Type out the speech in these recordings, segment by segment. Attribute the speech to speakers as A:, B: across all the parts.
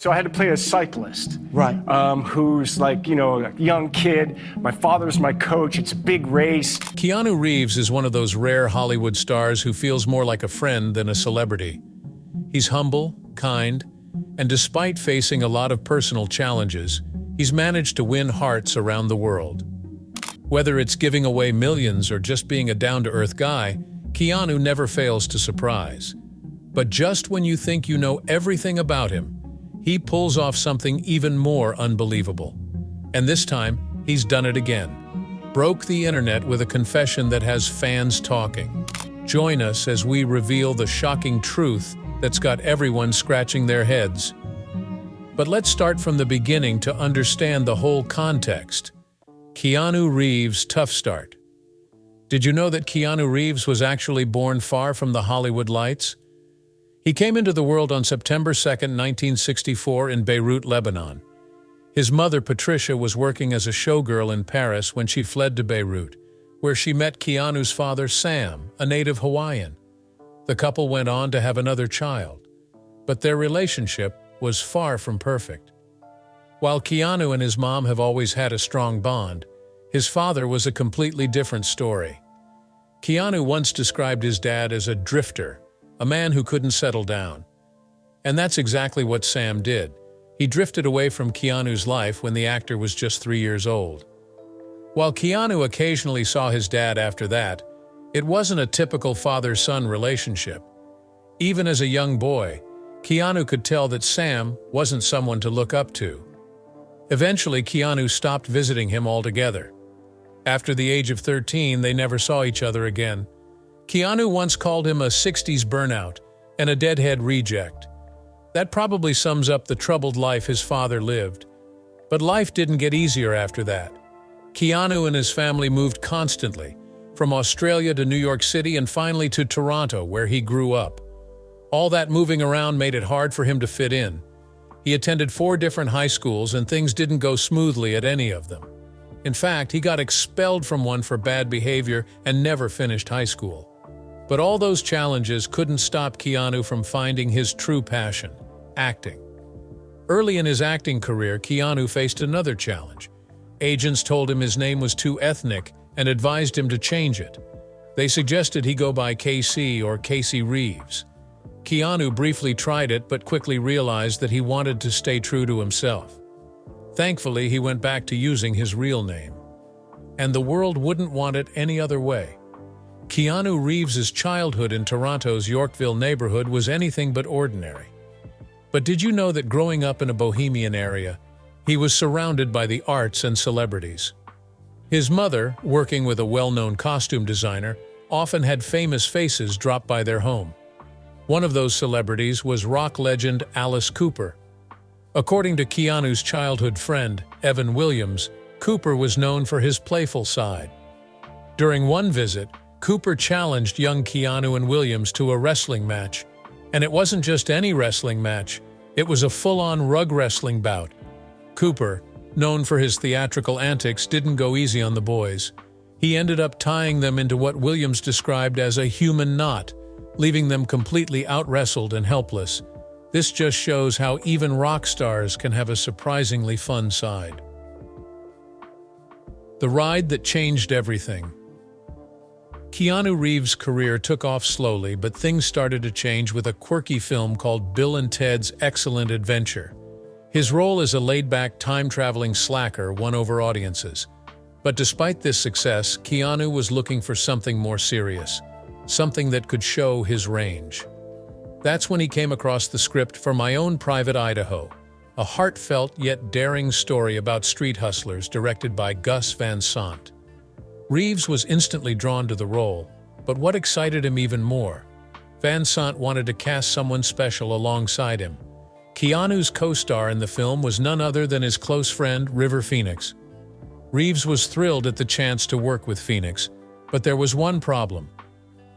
A: So I had to play a cyclist.
B: Right.
A: Who's like, a young kid. My father's my coach. It's a big race.
C: Keanu Reeves is one of those rare Hollywood stars who feels more like a friend than a celebrity. He's humble, kind, and despite facing a lot of personal challenges, he's managed to win hearts around the world. Whether it's giving away millions or just being a down-to-earth guy, Keanu never fails to surprise. But just when you think you know everything about him, he pulls off something even more unbelievable. And this time, he's done it again. Broke the internet with a confession that has fans talking. Join us as we reveal the shocking truth that's got everyone scratching their heads. But let's start from the beginning to understand the whole context. Keanu Reeves' tough start. Did you know that Keanu Reeves was actually born far from the Hollywood lights? He came into the world on September 2, 1964 in Beirut, Lebanon. His mother, Patricia, was working as a showgirl in Paris when she fled to Beirut, where she met Keanu's father, Sam, a native Hawaiian. The couple went on to have another child, but their relationship was far from perfect. While Keanu and his mom have always had a strong bond, his father was a completely different story. Keanu once described his dad as a drifter, a man who couldn't settle down. And that's exactly what Sam did. He drifted away from Keanu's life when the actor was just 3 years old. While Keanu occasionally saw his dad after that, it wasn't a typical father-son relationship. Even as a young boy, Keanu could tell that Sam wasn't someone to look up to. Eventually, Keanu stopped visiting him altogether. After the age of 13, they never saw each other again. Keanu once called him a 60s burnout and a deadhead reject. That probably sums up the troubled life his father lived. But life didn't get easier after that. Keanu and his family moved constantly, from Australia to New York City and finally to Toronto, where he grew up. All that moving around made it hard for him to fit in. He attended 4 different high schools and things didn't go smoothly at any of them. In fact, he got expelled from one for bad behavior and never finished high school. But all those challenges couldn't stop Keanu from finding his true passion, acting. Early in his acting career, Keanu faced another challenge. Agents told him his name was too ethnic and advised him to change it. They suggested he go by KC or Casey Reeves. Keanu briefly tried it but quickly realized that he wanted to stay true to himself. Thankfully, he went back to using his real name. And the world wouldn't want it any other way. Keanu Reeves' childhood in Toronto's Yorkville neighborhood was anything but ordinary. But did you know that growing up in a bohemian area, he was surrounded by the arts and celebrities? His mother, working with a well-known costume designer, often had famous faces drop by their home. One of those celebrities was rock legend Alice Cooper. According to Keanu's childhood friend, Evan Williams, Cooper was known for his playful side. During one visit, Cooper challenged young Keanu and Williams to a wrestling match. And it wasn't just any wrestling match, it was a full-on rug wrestling bout. Cooper, known for his theatrical antics, didn't go easy on the boys. He ended up tying them into what Williams described as a human knot, leaving them completely out-wrestled and helpless. This just shows how even rock stars can have a surprisingly fun side. The ride that changed everything. Keanu Reeves' career took off slowly, but things started to change with a quirky film called Bill and Ted's Excellent Adventure. His role as a laid-back, time-traveling slacker won over audiences. But despite this success, Keanu was looking for something more serious, something that could show his range. That's when he came across the script for My Own Private Idaho, a heartfelt yet daring story about street hustlers directed by Gus Van Sant. Reeves was instantly drawn to the role, but what excited him even more? Van Sant wanted to cast someone special alongside him. Keanu's co-star in the film was none other than his close friend, River Phoenix. Reeves was thrilled at the chance to work with Phoenix, but there was one problem.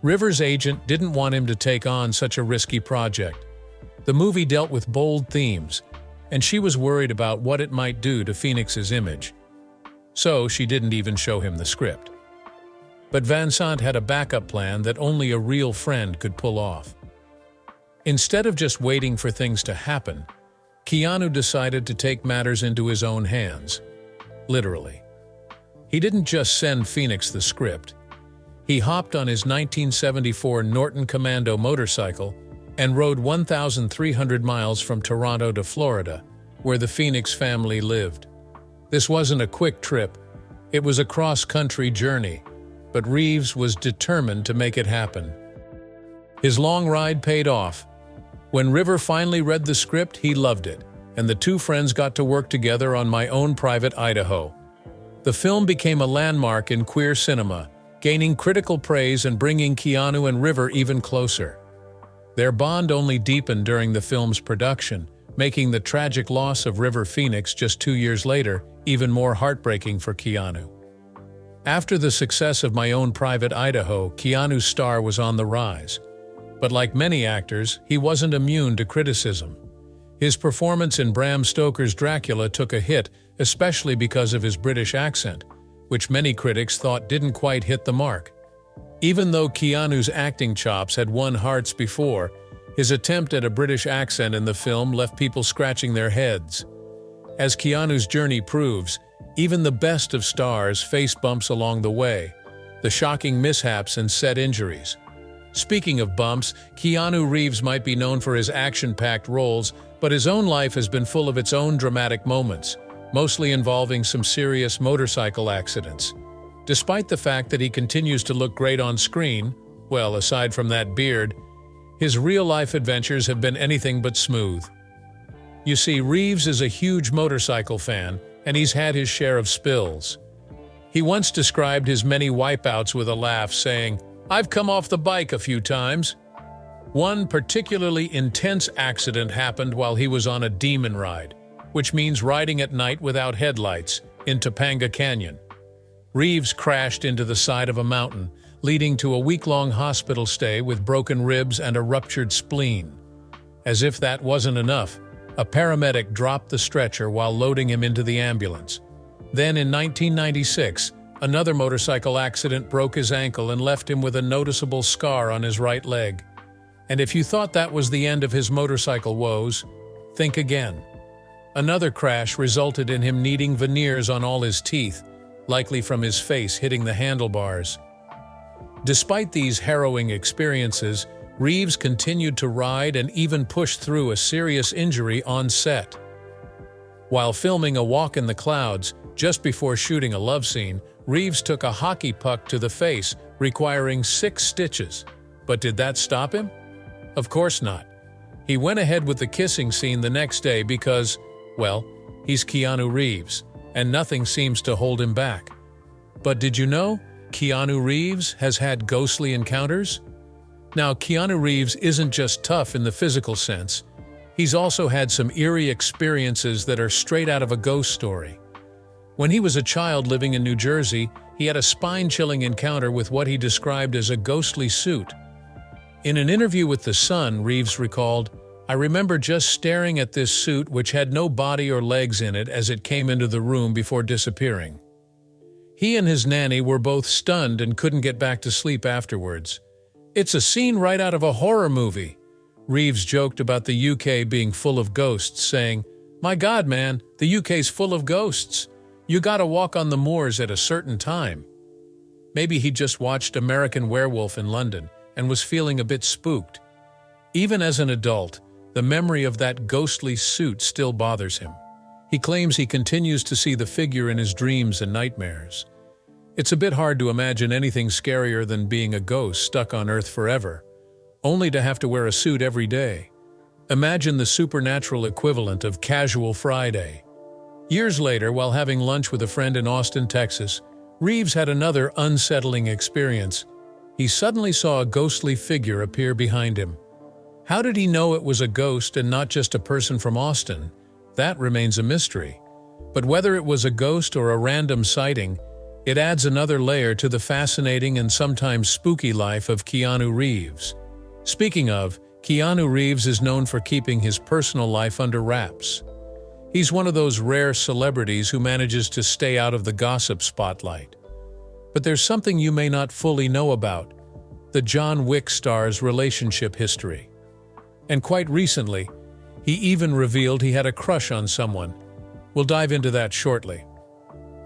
C: River's agent didn't want him to take on such a risky project. The movie dealt with bold themes, and she was worried about what it might do to Phoenix's image. So she didn't even show him the script. But Van Sant had a backup plan that only a real friend could pull off. Instead of just waiting for things to happen, Keanu decided to take matters into his own hands, literally. He didn't just send Phoenix the script. He hopped on his 1974 Norton Commando motorcycle and rode 1,300 miles from Toronto to Florida, where the Phoenix family lived. This wasn't a quick trip. It was a cross-country journey, but Reeves was determined to make it happen. His long ride paid off. When River finally read the script, he loved it, and the two friends got to work together on My Own Private Idaho. The film became a landmark in queer cinema, gaining critical praise and bringing Keanu and River even closer. Their bond only deepened during the film's production, making the tragic loss of River Phoenix just 2 years later even more heartbreaking for Keanu. After the success of My Own Private Idaho, Keanu's star was on the rise. But like many actors, he wasn't immune to criticism. His performance in Bram Stoker's Dracula took a hit, especially because of his British accent, which many critics thought didn't quite hit the mark. Even though Keanu's acting chops had won hearts before, his attempt at a British accent in the film left people scratching their heads. As Keanu's journey proves, even the best of stars face bumps along the way, the shocking mishaps and set injuries. Speaking of bumps, Keanu Reeves might be known for his action-packed roles, but his own life has been full of its own dramatic moments, mostly involving some serious motorcycle accidents. Despite the fact that he continues to look great on screen, well, aside from that beard, his real-life adventures have been anything but smooth. You see, Reeves is a huge motorcycle fan, and he's had his share of spills. He once described his many wipeouts with a laugh, saying, "I've come off the bike a few times." One particularly intense accident happened while he was on a demon ride, which means riding at night without headlights, in Topanga Canyon. Reeves crashed into the side of a mountain, leading to a week-long hospital stay with broken ribs and a ruptured spleen. As if that wasn't enough, a paramedic dropped the stretcher while loading him into the ambulance. Then in 1996, another motorcycle accident broke his ankle and left him with a noticeable scar on his right leg. And if you thought that was the end of his motorcycle woes, think again. Another crash resulted in him needing veneers on all his teeth, likely from his face hitting the handlebars. Despite these harrowing experiences, Reeves continued to ride and even pushed through a serious injury on set. While filming A Walk in the Clouds, just before shooting a love scene, Reeves took a hockey puck to the face, requiring 6 stitches. But did that stop him? Of course not. He went ahead with the kissing scene the next day because, well, he's Keanu Reeves, and nothing seems to hold him back. But did you know Keanu Reeves has had ghostly encounters? Now, Keanu Reeves isn't just tough in the physical sense. He's also had some eerie experiences that are straight out of a ghost story. When he was a child living in New Jersey, he had a spine-chilling encounter with what he described as a ghostly suit. In an interview with The Sun, Reeves recalled, "I remember just staring at this suit which had no body or legs in it as it came into the room before disappearing." He and his nanny were both stunned and couldn't get back to sleep afterwards. "It's a scene right out of a horror movie." Reeves joked about the UK being full of ghosts, saying, "My God, man, the UK's full of ghosts. You gotta walk on the moors at a certain time." Maybe he just watched American Werewolf in London and was feeling a bit spooked. Even as an adult, the memory of that ghostly suit still bothers him. He claims he continues to see the figure in his dreams and nightmares. It's a bit hard to imagine anything scarier than being a ghost stuck on Earth forever, only to have to wear a suit every day. Imagine the supernatural equivalent of Casual Friday. Years later, while having lunch with a friend in Austin, Texas, Reeves had another unsettling experience. He suddenly saw a ghostly figure appear behind him. How did he know it was a ghost and not just a person from Austin? That remains a mystery. But whether it was a ghost or a random sighting, it adds another layer to the fascinating and sometimes spooky life of Keanu Reeves. Speaking of, Keanu Reeves is known for keeping his personal life under wraps. He's one of those rare celebrities who manages to stay out of the gossip spotlight. But there's something you may not fully know about: the John Wick star's relationship history. And quite recently, He even revealed he had a crush on someone. We'll dive into that shortly.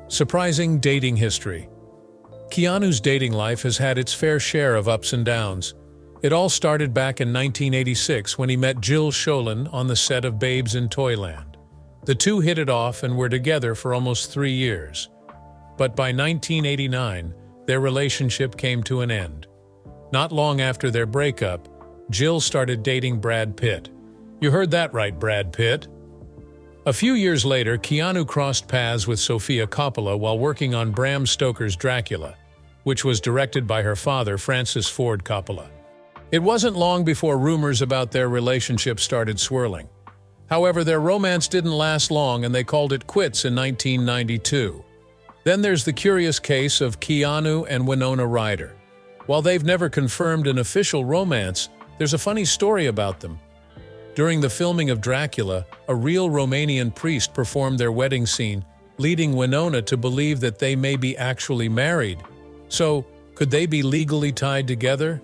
C: Surprising dating history. Keanu's dating life has had its fair share of ups and downs. It all started back in 1986 when he met Jill Schoelen on the set of Babes in Toyland. The two hit it off and were together for almost 3 years. But by 1989, their relationship came to an end. Not long after their breakup, Jill started dating Brad Pitt. You heard that right, Brad Pitt. A few years later, Keanu crossed paths with Sofia Coppola while working on Bram Stoker's Dracula, which was directed by her father, Francis Ford Coppola. It wasn't long before rumors about their relationship started swirling. However, their romance didn't last long and they called it quits in 1992. Then there's the curious case of Keanu and Winona Ryder. While they've never confirmed an official romance, there's a funny story about them. During the filming of Dracula, a real Romanian priest performed their wedding scene, leading Winona to believe that they may be actually married. So, could they be legally tied together?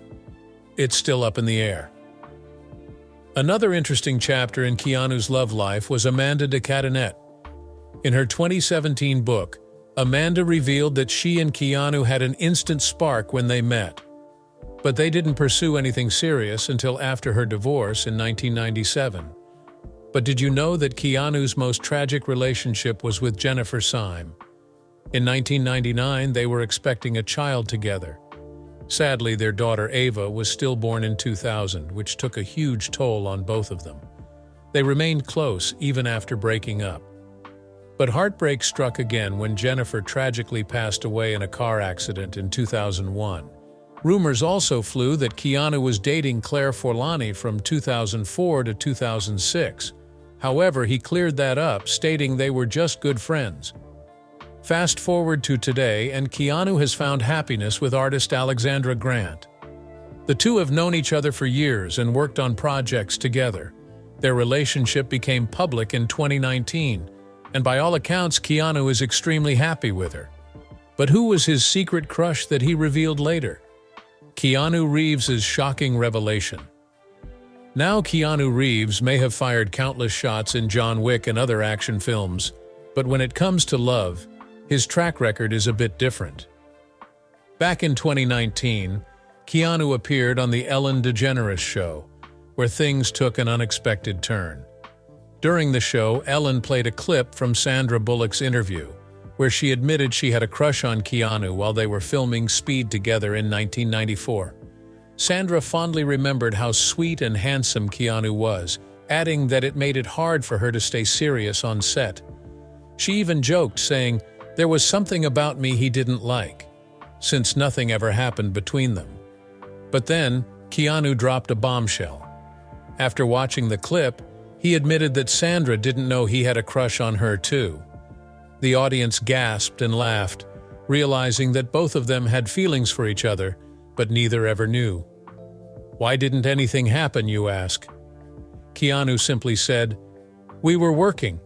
C: It's still up in the air. Another interesting chapter in Keanu's love life was Amanda de Cadenet. In her 2017 book, Amanda revealed that she and Keanu had an instant spark when they met. But they didn't pursue anything serious until after her divorce in 1997. But did you know that Keanu's most tragic relationship was with Jennifer Syme? In 1999, they were expecting a child together. Sadly, their daughter Ava was stillborn in 2000, which took a huge toll on both of them. They remained close even after breaking up. But heartbreak struck again when Jennifer tragically passed away in a car accident in 2001. Rumors also flew that Keanu was dating Claire Forlani from 2004 to 2006. However, he cleared that up, stating they were just good friends. Fast forward to today, and Keanu has found happiness with artist Alexandra Grant. The two have known each other for years and worked on projects together. Their relationship became public in 2019, and by all accounts, Keanu is extremely happy with her. But who was his secret crush that he revealed later? Keanu Reeves' shocking revelation. Now, Keanu Reeves may have fired countless shots in John Wick and other action films, but when it comes to love, his track record is a bit different. Back in 2019, Keanu appeared on The Ellen DeGeneres Show, where things took an unexpected turn. During the show, Ellen played a clip from Sandra Bullock's interview, where she admitted she had a crush on Keanu while they were filming Speed together in 1994. Sandra fondly remembered how sweet and handsome Keanu was, adding that it made it hard for her to stay serious on set. She even joked, saying, "There was something about me he didn't like," since nothing ever happened between them. But then, Keanu dropped a bombshell. After watching the clip, he admitted that Sandra didn't know he had a crush on her too. The audience gasped and laughed, realizing that both of them had feelings for each other, but neither ever knew. Why didn't anything happen, you ask? Keanu simply said, "We were working."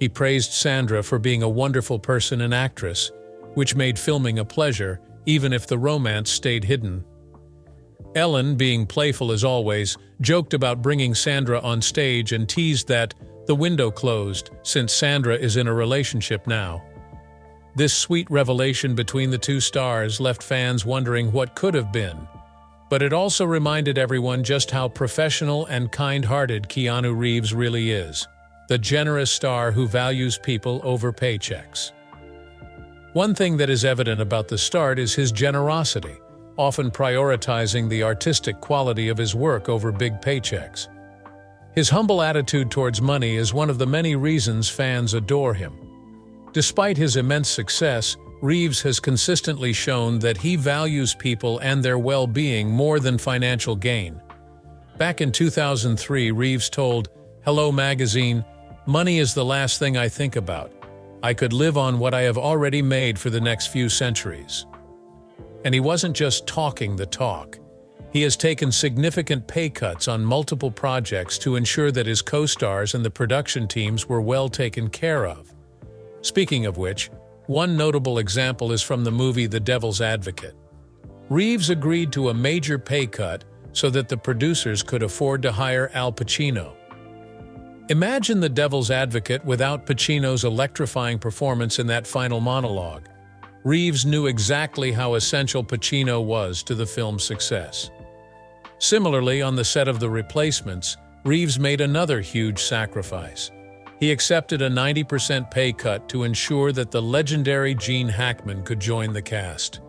C: He praised Sandra for being a wonderful person and actress, which made filming a pleasure, even if the romance stayed hidden. Ellen, being playful as always, joked about bringing Sandra on stage and teased that the window closed since Sandra is in a relationship now. This sweet revelation between the two stars left fans wondering what could have been, but it also reminded everyone just how professional and kind-hearted Keanu Reeves really is, the generous star who values people over paychecks. One thing that is evident about the star is his generosity, often prioritizing the artistic quality of his work over big paychecks. His humble attitude towards money is one of the many reasons fans adore him. Despite his immense success, Reeves has consistently shown that he values people and their well-being more than financial gain. Back in 2003, Reeves told Hello Magazine, "Money is the last thing I think about. I could live on what I have already made for the next few centuries." And he wasn't just talking the talk. He has taken significant pay cuts on multiple projects to ensure that his co-stars and the production teams were well taken care of. Speaking of which, one notable example is from the movie The Devil's Advocate. Reeves agreed to a major pay cut so that the producers could afford to hire Al Pacino. Imagine the devil's advocate without Pacino's electrifying performance in that final monologue. Reeves knew exactly how essential Pacino was to the film's success. Similarly, on the set of The Replacements, Reeves made another huge sacrifice. He accepted a 90% pay cut to ensure that the legendary Gene Hackman could join the cast.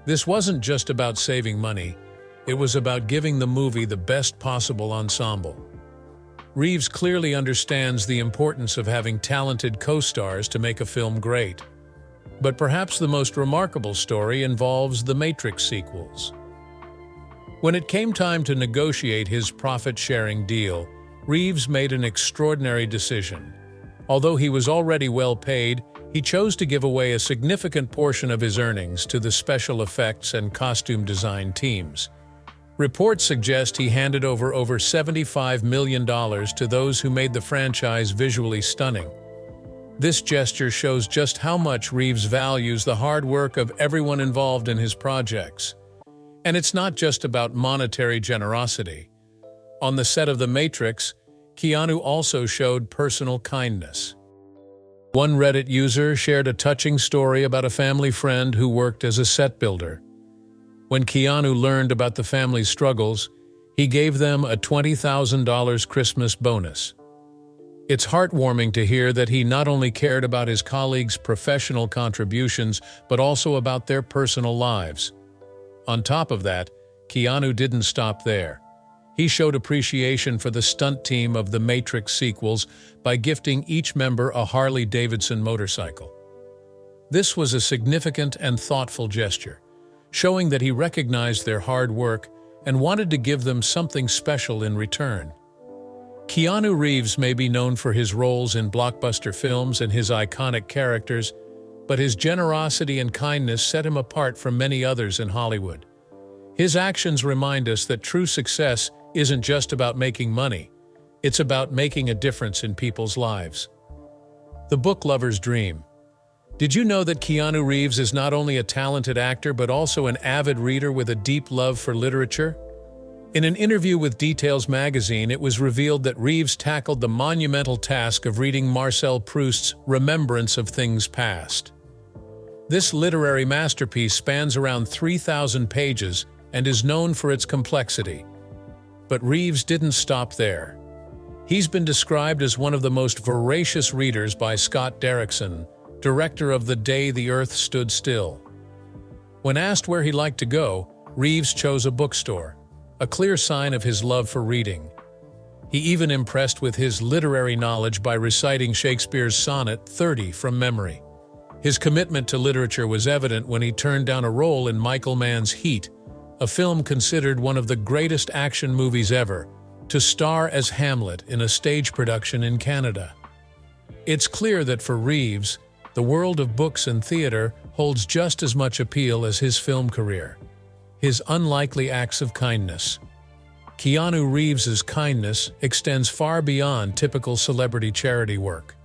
C: This wasn't just about saving money, it was about giving the movie the best possible ensemble. Reeves clearly understands the importance of having talented co-stars to make a film great. But perhaps the most remarkable story involves the Matrix sequels. When it came time to negotiate his profit-sharing deal, Reeves made an extraordinary decision. Although he was already well paid, he chose to give away a significant portion of his earnings to the special effects and costume design teams. Reports suggest he handed over $75 million to those who made the franchise visually stunning. This gesture shows just how much Reeves values the hard work of everyone involved in his projects. And it's not just about monetary generosity. On the set of The Matrix, Keanu also showed personal kindness. One Reddit user shared a touching story about a family friend who worked as a set builder. When Keanu learned about the family's struggles, he gave them a $20,000 Christmas bonus. It's heartwarming to hear that he not only cared about his colleagues' professional contributions, but also about their personal lives. On top of that, Keanu didn't stop there. He showed appreciation for the stunt team of the Matrix sequels by gifting each member a Harley-Davidson motorcycle. This was a significant and thoughtful gesture, showing that he recognized their hard work and wanted to give them something special in return. Keanu Reeves may be known for his roles in blockbuster films and his iconic characters, but his generosity and kindness set him apart from many others in Hollywood. His actions remind us that true success isn't just about making money, it's about making a difference in people's lives. The book lover's dream. Did you know that Keanu Reeves is not only a talented actor but also an avid reader with a deep love for literature? In an interview with Details magazine, it was revealed that Reeves tackled the monumental task of reading Marcel Proust's Remembrance of Things Past. This literary masterpiece spans around 3,000 pages and is known for its complexity. But Reeves didn't stop there. He's been described as one of the most voracious readers by Scott Derrickson, director of The Day the Earth Stood Still. When asked where he liked to go, Reeves chose a bookstore, a clear sign of his love for reading. He even impressed with his literary knowledge by reciting Shakespeare's sonnet 30 from memory. His commitment to literature was evident when he turned down a role in Michael Mann's Heat, a film considered one of the greatest action movies ever, to star as Hamlet in a stage production in Canada. It's clear that for Reeves, the world of books and theater holds just as much appeal as his film career. His unlikely acts of kindness. Keanu Reeves's kindness extends far beyond typical celebrity charity work.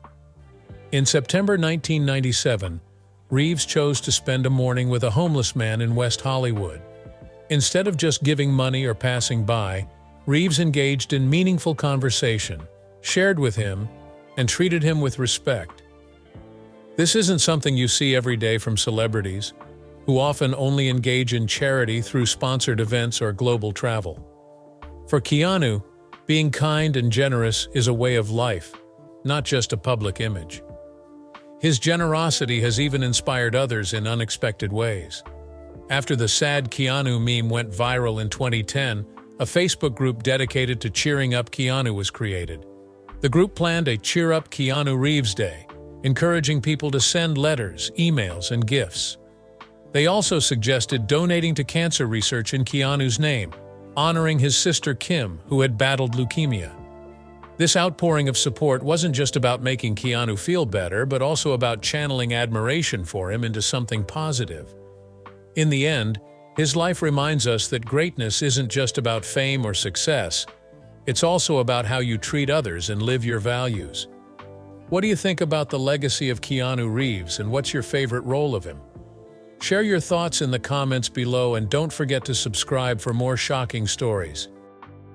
C: In September 1997, Reeves chose to spend a morning with a homeless man in West Hollywood. Instead of just giving money or passing by, Reeves engaged in meaningful conversation, shared with him, and treated him with respect. This isn't something you see every day from celebrities, who often only engage in charity through sponsored events or global travel. For Keanu, being kind and generous is a way of life, not just a public image. His generosity has even inspired others in unexpected ways. After the sad Keanu meme went viral in 2010, a Facebook group dedicated to cheering up Keanu was created. The group planned a Cheer Up Keanu Reeves Day, encouraging people to send letters, emails, and gifts. They also suggested donating to cancer research in Keanu's name, honoring his sister Kim, who had battled leukemia. This outpouring of support wasn't just about making Keanu feel better, but also about channeling admiration for him into something positive. In the end, his life reminds us that greatness isn't just about fame or success. It's also about how you treat others and live your values. What do you think about the legacy of Keanu Reeves, and what's your favorite role of him? Share your thoughts in the comments below, and don't forget to subscribe for more shocking stories.